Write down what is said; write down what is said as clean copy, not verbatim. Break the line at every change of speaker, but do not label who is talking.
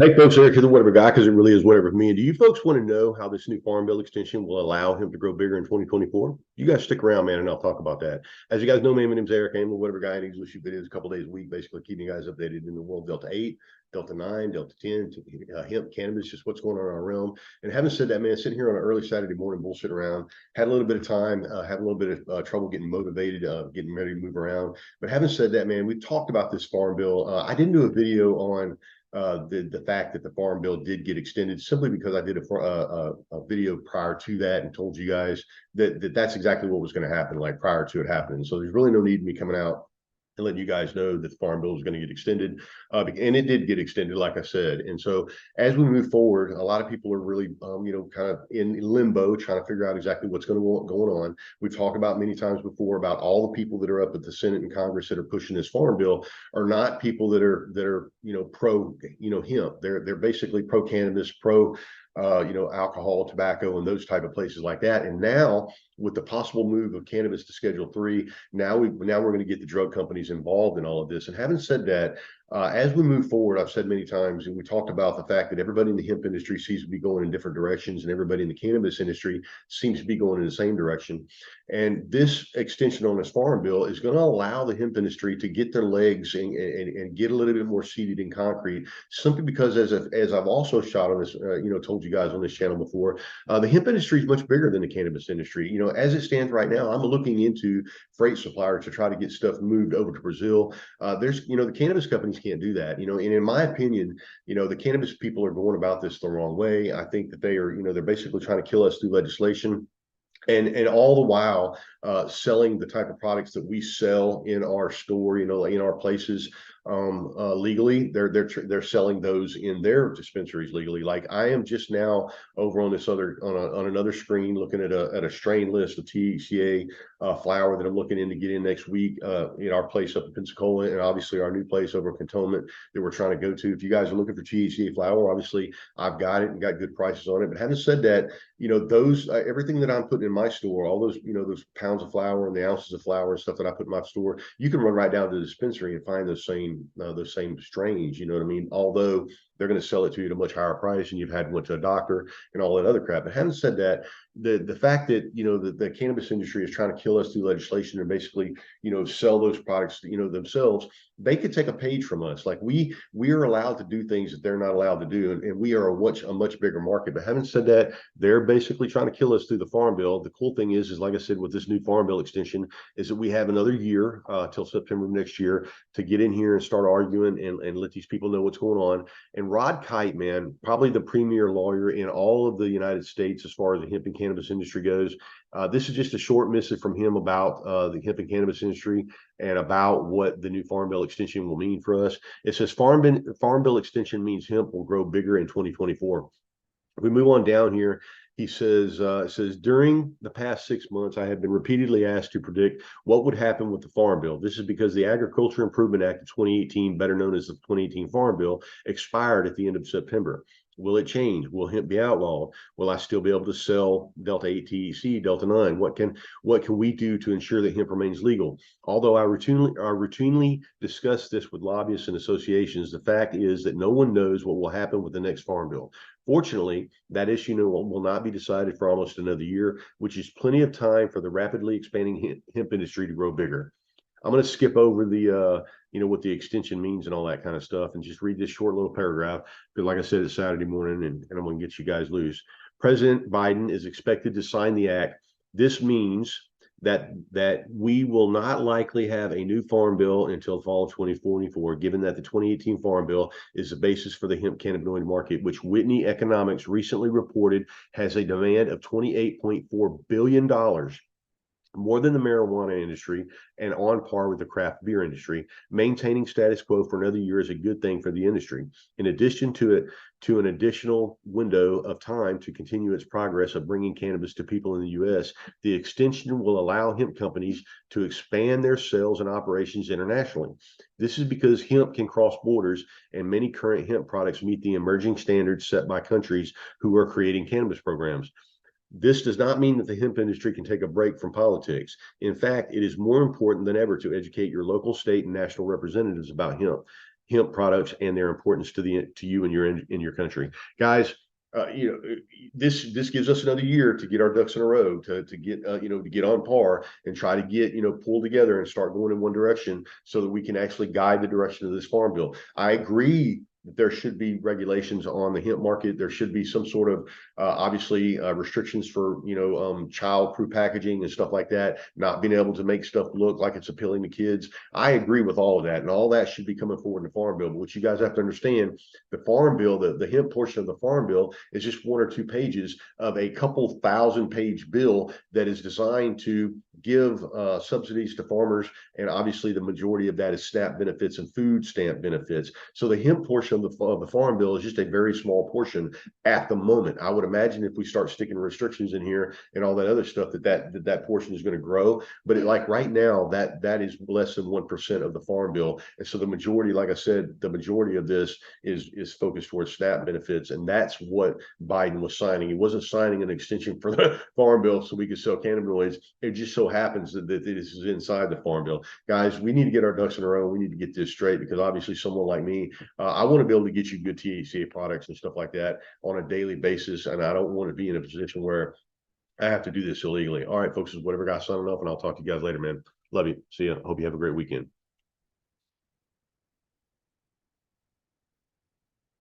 Hey folks, Eric here, the Whatever Guy, because it really is whatever for me. And do you folks want to know how this new Farm Bill extension will allow him to grow bigger in 2024? You guys stick around, man, and I'll talk about that. As you guys know, man, my name's Eric. I'm the Whatever Guy, and I usually shoot videos a couple days a week, basically keeping you guys updated in the world Delta 8, Delta 9, Delta 10, hemp, cannabis, just what's going on in our realm. And having said that, man, sitting here on an early Saturday morning, bullshit around, had a little bit of time, had a little bit of trouble getting motivated, getting ready to move around. But having said that, man, we talked about this Farm Bill. I didn't do a video on the fact that the Farm Bill did get extended simply because I did a video prior to that and told you guys that's exactly what was going to happen, like prior to it happening. So there's really no need in me coming out and letting you guys know that the Farm Bill is going to get extended. And it did get extended, like I said. And so as we move forward, a lot of people are really, kind of in limbo, trying to figure out exactly what's going on. We've talked about many times before about all the people that are up at the Senate and Congress that are pushing this Farm Bill are not people that are pro, hemp. They're basically pro cannabis, pro alcohol, tobacco, and those type of places like that. And now with the possible move of cannabis to Schedule 3, now we're going to get the drug companies involved in all of this. And having said that, as we move forward, I've said many times, and we talked about the fact that everybody in the hemp industry seems to be going in different directions, and everybody in the cannabis industry seems to be going in the same direction. And this extension on this Farm Bill is going to allow the hemp industry to get their legs and get a little bit more seated in concrete, simply because as I've also shot on this, told you guys on this channel before, the hemp industry is much bigger than the cannabis industry. As it stands right now, I'm looking into freight suppliers to try to get stuff moved over to Brazil. The cannabis companies can't do that, and in my opinion, the cannabis people are going about this the wrong way. I think that they're basically trying to kill us through legislation. And all the while selling the type of products that we sell in our store, in our places legally. They're selling those in their dispensaries legally. Like I am just now over on this other on another screen looking at a strain list of THCa flower that I'm looking in to get in next week in our place up in Pensacola, and obviously our new place over in Cantonment that we're trying to go to. If you guys are looking for THCa flower, obviously I've got it and got good prices on it. But having said that, those everything that I'm putting in my store, all those those pounds of flour and the ounces of flour and stuff that I put in my store, you can run right down to the dispensary and find those same strains. You know what I mean? Although they're going to sell it to you at a much higher price, and you've went to a doctor and all that other crap. But having said that, the fact that the cannabis industry is trying to kill us through legislation and basically sell those products themselves, they could take a page from us. Like we are allowed to do things that they're not allowed to do, and we are a much bigger market. But having said that, they're basically trying to kill us through the Farm Bill. The cool thing is like I said, with this new Farm Bill extension, is that we have another year till September of next year to get in here and start arguing and let these people know what's going on. And Rod Kite, man, probably the premier lawyer in all of the United States as far as the hemp and cannabis industry goes. This is just a short missive from him about the hemp and cannabis industry and about what the new Farm Bill extension will mean for us. It says Farm Bill extension means hemp will grow bigger in 2024. If we move on down here, he says, during the past 6 months, I have been repeatedly asked to predict what would happen with the Farm Bill. This is because the Agriculture Improvement Act of 2018, better known as the 2018 Farm Bill, expired at the end of September. Will it change? Will hemp be outlawed? Will I still be able to sell Delta 8 THC, Delta 9? What can we do to ensure that hemp remains legal? Although I routinely discuss this with lobbyists and associations, the fact is that no one knows what will happen with the next Farm Bill. Fortunately, that issue will not be decided for almost another year, which is plenty of time for the rapidly expanding hemp industry to grow bigger. I'm going to skip over the what the extension means and all that kind of stuff, and just read this short little paragraph, because like I said, it's Saturday morning, and I'm going to get you guys loose. President Biden is expected to sign the act. This means that we will not likely have a new Farm Bill until fall of 2044, given that the 2018 Farm Bill is the basis for the hemp cannabinoid market, which Whitney Economics recently reported has a demand of $28.4 billion, more than the marijuana industry and on par with the craft beer industry. Maintaining status quo for another year is a good thing for the industry. In addition to an additional window of time to continue its progress of bringing cannabis to people in the U.S., the extension will allow hemp companies to expand their sales and operations internationally. This is because hemp can cross borders, and many current hemp products meet the emerging standards set by countries who are creating cannabis programs. This does not mean that the hemp industry can take a break from politics. In fact, it is more important than ever to educate your local, state, and national representatives about hemp. hemp products and their importance to you and in your country, guys. This gives us another year to get our ducks in a row, to get to get on par and try to get pull together and start going in one direction so that we can actually guide the direction of this farm bill. I agree that there should be regulations on the hemp market. There should be some sort of obviously restrictions for child-proof packaging and stuff like that, not being able to make stuff look like it's appealing to kids. I agree with all of that, and all that should be coming forward in the farm bill. But what you guys have to understand, the farm bill, the hemp portion of the farm bill is just 1 or 2 pages of a couple thousand-page bill that is designed to give subsidies to farmers, and obviously the majority of that is SNAP benefits and food stamp benefits. So the hemp portion of the farm bill is just a very small portion at the moment. I would imagine if we start sticking restrictions in here and all that other stuff, that portion is going to grow. But like right now, that is less than 1% of the farm bill, and so the majority, like I said, the majority of this is focused towards SNAP benefits, and that's what Biden was signing. He wasn't signing an extension for the farm bill so we could sell cannabinoids. It just so happens that this is inside the farm bill. Guys, we need to get our ducks in a row. We need to get this straight, because obviously someone like me, I want to be able to get you good THCA products and stuff like that on a daily basis, and I don't want to be in a position where I have to do this illegally. All right, folks, this is Whatever Guy signing off, and I'll talk to you guys later, man. Love you. See ya. Hope you have a great weekend.